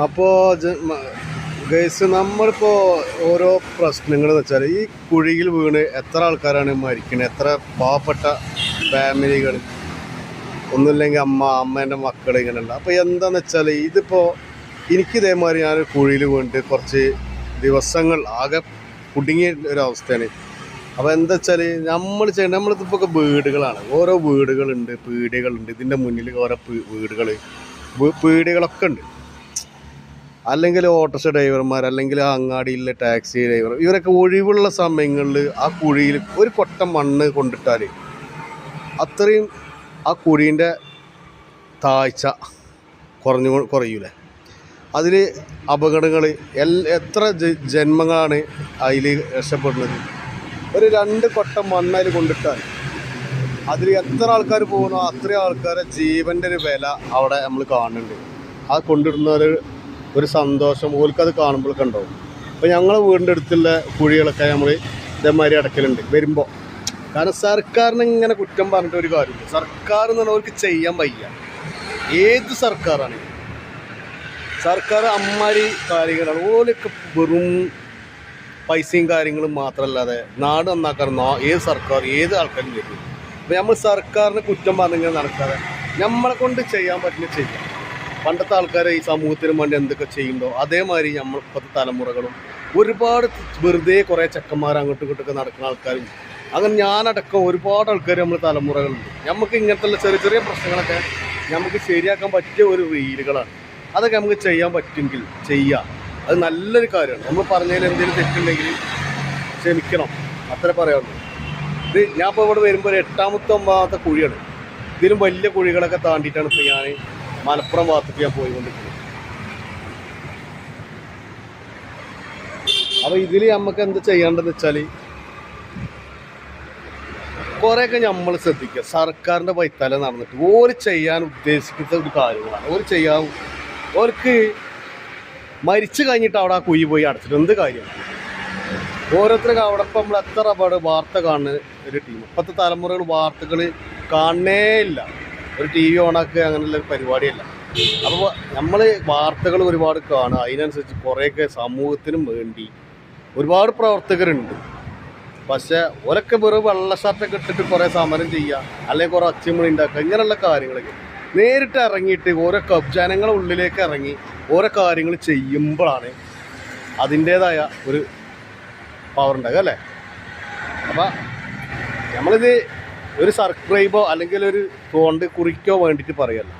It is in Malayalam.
അപ്പോൾ ഗൈസ് നമ്മളിപ്പോൾ ഓരോ പ്രശ്നങ്ങൾ എന്ന് വെച്ചാൽ ഈ കുഴിയിൽ വീണ് എത്ര ആൾക്കാരാണ് മരിക്കുന്നത്, എത്ര പാവപ്പെട്ട ഫാമിലികൾ, ഒന്നുമില്ലെങ്കിൽ അമ്മേൻ്റെ മക്കൾ ഇങ്ങനെയുള്ള. അപ്പോൾ എന്താണെന്ന് വെച്ചാൽ ഇതിപ്പോൾ എനിക്കിതേമാതിരി ഞാനൊരു കുഴിയിൽ വീണിട്ട് കുറച്ച് ദിവസങ്ങൾ ആകെ കുടുങ്ങിയ ഒരവസ്ഥയാണ്. അപ്പോൾ എന്താ വെച്ചാൽ നമ്മളിതിപ്പോൾ വീടുകളാണ്, ഓരോ വീടുകളുണ്ട്, പീടികകളുണ്ട്, ഇതിൻ്റെ മുന്നിൽ ഓരോ പീടികളൊക്കെ ഉണ്ട്. അല്ലെങ്കിൽ ഓട്ടോറിക്ഷ ഡ്രൈവർമാർ, അല്ലെങ്കിൽ ആ അങ്ങാടിയിലെ ടാക്സി ഡ്രൈവർ, ഇവരൊക്കെ ഒഴിവുള്ള സമയങ്ങളിൽ ആ കുഴിയിൽ ഒരു കൊട്ട മണ്ണ് കൊണ്ടിട്ടാൽ അത്രയും ആ കുഴീൻ്റെ താഴ്ച കുറയൂലേ. അതിൽ അപകടങ്ങൾ എത്ര ജന്മങ്ങളാണ് അതിൽ രക്ഷപ്പെടുന്നത്. ഒരു 2 കൊട്ട മണ്ണ് അതിൽ കൊണ്ടിട്ടാൽ അതിൽ എത്ര ആൾക്കാർ പോകുന്നോ അത്രയും ആൾക്കാരെ ജീവൻ്റെ ഒരു വില അവിടെ നമ്മൾ കാണുന്നുണ്ട്. ആ കൊണ്ടിടുന്ന ഒരു സന്തോഷം ഓൽക്കത് കാണുമ്പോഴൊക്കെ ഉണ്ടാവും. അപ്പോൾ ഞങ്ങളെ വീടിൻ്റെ അടുത്തുള്ള കുഴികളൊക്കെ നമ്മൾ ഇതേമാതിരി അടക്കലുണ്ട് വരുമ്പോൾ. കാരണം സർക്കാരിന് ഇങ്ങനെ കുറ്റം പറഞ്ഞിട്ട് ഒരു കാര്യമില്ല. സർക്കാർ എന്ന് പറഞ്ഞാൽ അവർക്ക് ചെയ്യാൻ വയ്യ. ഏത് സർക്കാരാണ്, സർക്കാർ അമ്മാരി കാര്യങ്ങളാണ്. ഓലൊക്കെ വെറും പൈസയും കാര്യങ്ങളും മാത്രമല്ലാതെ നാട് നന്നാക്കാൻ ഏത് സർക്കാർ ഏത് ആൾക്കാരും ചെയ്യും. അപ്പോൾ നമ്മൾ സർക്കാരിന് കുറ്റം പറഞ്ഞിങ്ങനെ നടക്കാതെ നമ്മളെ കൊണ്ട് ചെയ്യാൻ പറ്റുന്ന ചെയ്യാം. പണ്ടത്തെ ആൾക്കാരെ ഈ സമൂഹത്തിന് വേണ്ടി എന്തൊക്കെ ചെയ്യുന്നുണ്ടോ അതേമാതിരി നമ്മൾ ഇപ്പോഴത്തെ തലമുറകളും ഒരുപാട് വെറുതെ കുറേ ചെക്കന്മാർ അങ്ങോട്ടും ഇങ്ങോട്ടൊക്കെ നടക്കുന്ന ആൾക്കാരും, അങ്ങനെ ഞാനടക്കം ഒരുപാട് ആൾക്കാർ നമ്മൾ തലമുറകളുണ്ട്. നമുക്ക് ഇങ്ങനത്തെ ചെറിയ ചെറിയ പ്രശ്നങ്ങളൊക്കെ നമുക്ക് ശരിയാക്കാൻ പറ്റിയ ഒരു റീലുകളാണ്. അതൊക്കെ നമുക്ക് ചെയ്യാൻ പറ്റുമെങ്കിൽ ചെയ്യുക, അത് നല്ലൊരു കാര്യമാണ്. നമ്മൾ പറഞ്ഞതിൽ എന്തെങ്കിലും തെറ്റുണ്ടെങ്കിൽ ക്ഷമിക്കണം, അത്ര പറയാനുള്ളൂ. ഇത് ഞാൻ ഇപ്പോൾ ഇവിടെ വരുമ്പോൾ 8ാമത്തെ 9ാമത്തെ കുഴിയാണ്. ഇതിലും വലിയ കുഴികളൊക്കെ താണ്ടിയിട്ടാണ് ഇപ്പോൾ ഞാൻ മലപ്പുറം ഭാഗത്തേക്ക് ഞാൻ പോയിക്കൊണ്ടിരിക്കുന്നത്. അപ്പോൾ ഇതിൽ നമുക്ക് എന്ത് ചെയ്യേണ്ടതെന്ന് വെച്ചാൽ കുറേയൊക്കെ നമ്മൾ ശ്രദ്ധിക്കുക. സർക്കാരിൻ്റെ വൈത്താല നടന്നിട്ട് ഓര് ചെയ്യാൻ ഉദ്ദേശിക്കുന്ന ഒരു കാര്യങ്ങളാണ് ഓർക്ക് മരിച്ചു കഴിഞ്ഞിട്ട് അവിടെ ആ കുഴി പോയി അടച്ചിട്ട് എന്ത് കാര്യമാണ്. ഓരോരുത്തർക്ക് അവിടെ ഇപ്പം നമ്മൾ എത്ര വാർത്ത കാണുന്ന ഒരു ടീം. ഇപ്പോഴത്തെ തലമുറകൾ വാർത്തകൾ കാണണേ ഇല്ല. ഒരു TV ഓണാക്കുക അങ്ങനെയുള്ള ഒരു പരിപാടിയല്ല. അപ്പോൾ നമ്മൾ വാർത്തകൾ ഒരുപാട് കാണുക, അതിനനുസരിച്ച് കുറേയൊക്കെ സമൂഹത്തിനും വേണ്ടി ഒരുപാട് പ്രവർത്തകരുണ്ട്. പക്ഷേ ഓരൊക്കെ വെറും വെള്ള ഷർട്ടൊക്കെ ഇട്ടിട്ട് കുറേ സമരം ചെയ്യുക, അല്ലെങ്കിൽ കുറേ ഒച്ചമണി ഉണ്ടാക്കുക, ഇങ്ങനെയുള്ള കാര്യങ്ങളൊക്കെ നേരിട്ട് ഇറങ്ങിയിട്ട് ഓരോ ജനങ്ങളുടെ ഉള്ളിലേക്ക് ഇറങ്ങി ഓരോ കാര്യങ്ങൾ ചെയ്യുമ്പോഴാണ് അതിൻ്റേതായ ഒരു പവർ ഉണ്ടാകുക അല്ലേ. അപ്പം നമ്മളിത് ഒരു സബ്സ്ക്രൈബോ അല്ലെങ്കിൽ ഒരു ഫോണ്ട് കുറിക്കോ വേണ്ടിയിട്ട് പറയല്ല.